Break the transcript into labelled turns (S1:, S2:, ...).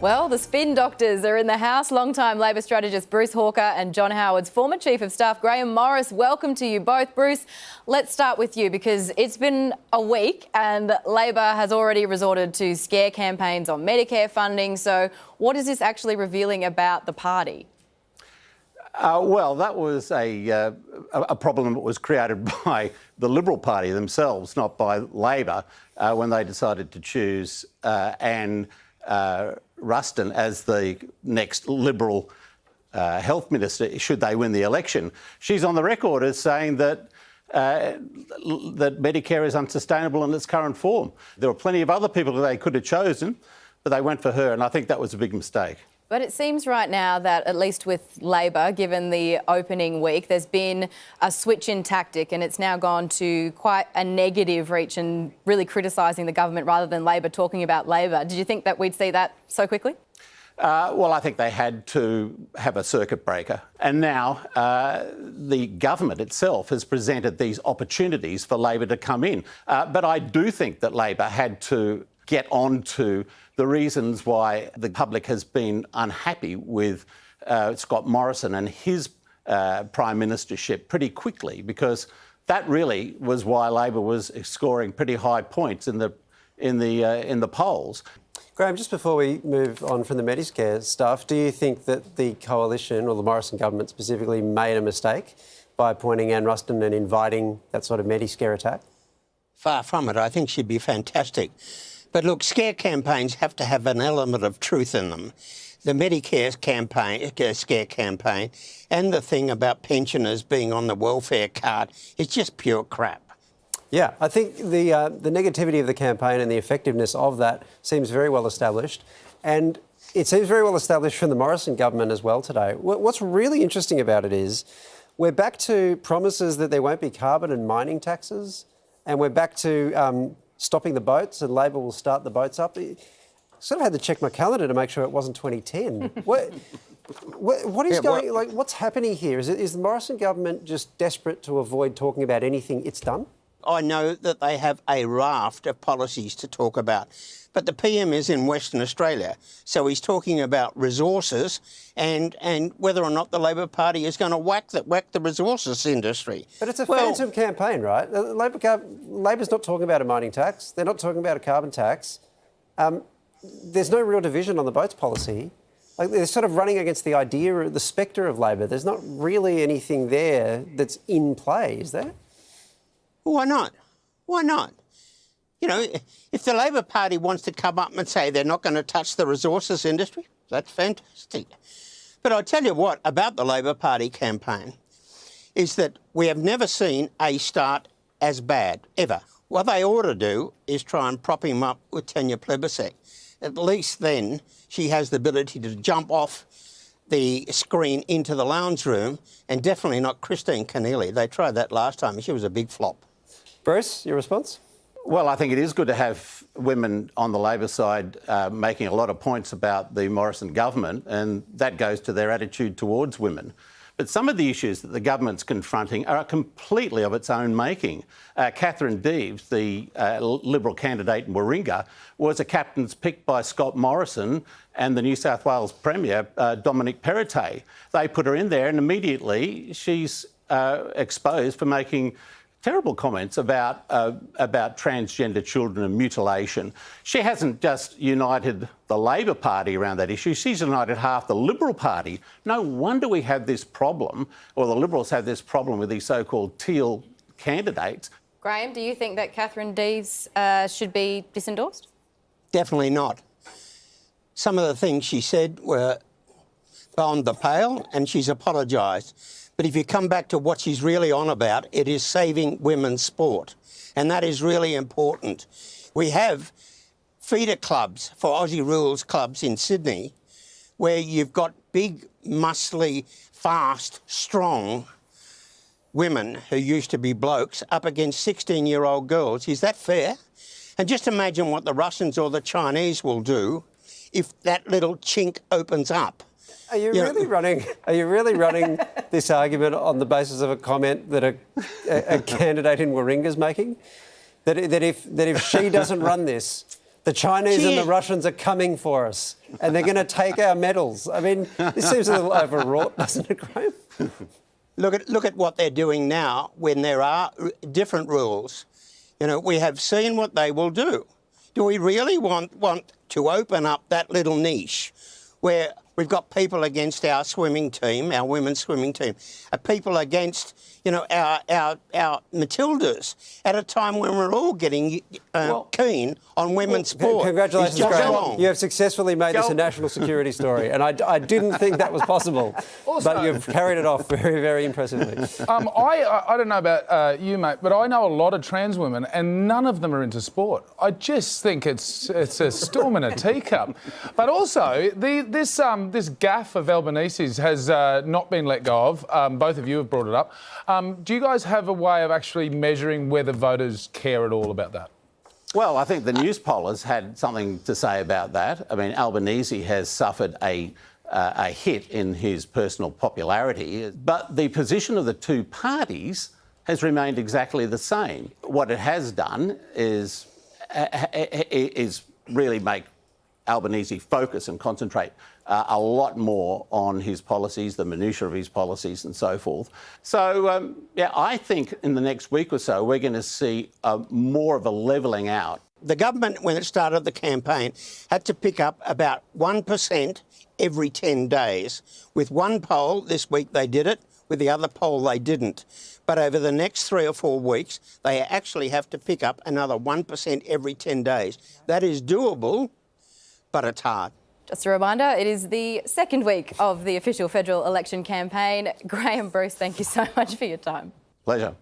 S1: Well, the spin doctors are in the house. Long-time Labor strategist Bruce Hawker and John Howard's former Chief of Staff Grahame Morris. Welcome to you both. Bruce, let's start with you because it's been a week and Labor has already resorted to scare campaigns on Medicare funding. So what is this actually revealing about the party?
S2: Well, that was a problem that was created by the Liberal Party themselves, not by Labor, when they decided to choose Anne Ruston as the next Liberal health minister, should they win the election. She's on the record as saying that that Medicare is unsustainable in its current form. There were plenty of other people that they could have chosen, but they went for her, and I think that was a big mistake.
S1: But it seems right now that, at least with Labor, given the opening week, there's been a switch in tactic and it's now gone to quite a negative reach and really criticising the government rather than Labor talking about Labor. Did you think that we'd see that so quickly?
S2: Well, I think they had to have a circuit breaker. And now the government itself has presented these opportunities for Labor to come in. But I do think that Labor had to get on to the reasons why the public has been unhappy with Scott Morrison and his prime ministership pretty quickly, because that really was why Labor was scoring pretty high points in the polls.
S3: Grahame, just before we move on from the Medicare stuff, do you think that the coalition, or the Morrison government specifically, made a mistake by appointing Anne Ruston and inviting that sort of Medicare attack?
S4: Far from it. I think she'd be fantastic. But look, scare campaigns have to have an element of truth in them. The Medicare campaign, scare campaign, and the thing about pensioners being on the welfare card is just pure crap.
S3: Yeah, I think the negativity of the campaign and the effectiveness of that seems very well established. And it seems very well established from the Morrison government as well today. What's really interesting about it is we're back to promises that there won't be carbon and mining taxes, and we're back to stopping the boats, and Labor will start the boats up. I sort of had to check my calendar to make sure it wasn't 2010. What is going? Like, what's happening here? Is the Morrison government just desperate to avoid talking about anything it's done?
S4: I know that they have a raft of policies to talk about, but the PM is in Western Australia, so he's talking about resources and whether or not the Labor Party is going to whack the resources industry.
S3: But it's a phantom campaign, right? Labor's not talking about a mining tax. They're not talking about a carbon tax. There's no real division on the boats policy. Like, they're sort of running against the idea or the spectre of Labor. There's not really anything there that's in play, is there?
S4: Why not? Why not? You know, if the Labor Party wants to come up and say they're not going to touch the resources industry, that's fantastic. But I'll tell you what about the Labor Party campaign is that we have never seen a start as bad, ever. What they ought to do is try and prop him up with Tanya Plibersek. At least then she has the ability to jump off the screen into the lounge room, and definitely not Christine Keneally. They tried that last time and she was a big flop.
S3: Bruce, your response?
S2: Well, I think it is good to have women on the Labor side making a lot of points about the Morrison government, and that goes to their attitude towards women. But some of the issues that the government's confronting are completely of its own making. Catherine Deves, the Liberal candidate in Warringah, was a captain's pick by Scott Morrison and the New South Wales Premier, Dominic Perrottet. They put her in there and immediately she's exposed for making terrible comments about transgender children and mutilation. She hasn't just united the Labor Party around that issue, she's united half the Liberal Party. No wonder we have this problem, or the Liberals have this problem with these so-called teal candidates.
S1: Grahame, do you think that Catherine Deves should be disendorsed?
S4: Definitely not. Some of the things she said were beyond the pale, and she's apologised. But if you come back to what she's really on about, it is saving women's sport. And that is really important. We have feeder clubs for Aussie Rules clubs in Sydney where you've got big, muscly, fast, strong women who used to be blokes up against 16-year-old girls. Is that fair? And just imagine what the Russians or the Chinese will do if that little chink opens up.
S3: Are you really running this argument on the basis of a comment that a candidate in Warringah is making? That if she doesn't run this, The Chinese and the
S4: Gee.
S3: Russians are coming for us, and they're going to take our medals. I mean, this seems a little overwrought, doesn't it, Grahame?
S4: Look at what they're doing now when there are different rules. You know, we have seen what they will do. Do we really want to open up that little niche where we've got people against our swimming team, our women's swimming team, people against, you know, our Matildas at a time when we're all getting keen on women's sport?
S3: Congratulations,
S4: It's just
S3: Grahame.
S4: wrong.
S3: You have successfully made this a national security story, and I didn't think that was possible, but you've carried it off very, very impressively.
S5: I don't know about you, mate, but I know a lot of trans women, and none of them are into sport. I just think it's a storm in a teacup. But also, this gaffe of Albanese's has not been let go of. Both of you have brought it up. Do you guys have a way of actually measuring whether voters care at all about that?
S2: Well, I think the news pollers had something to say about that. I mean, Albanese has suffered a hit in his personal popularity, but the position of the two parties has remained exactly the same. What it has done is really make Albanese focus and concentrate a lot more on his policies, the minutiae of his policies and so forth. So, yeah, I think in the next week or so we're going to see more of a levelling out.
S4: The government, when it started the campaign, had to pick up about 1% every 10 days. With one poll, this week they did it, with the other poll they didn't. But over the next 3 or 4 weeks, they actually have to pick up another 1% every 10 days. That is doable, but it's hard.
S1: Just a reminder, it is the second week of the official federal election campaign. Grahame, Bruce, thank you so much for your time.
S2: Pleasure.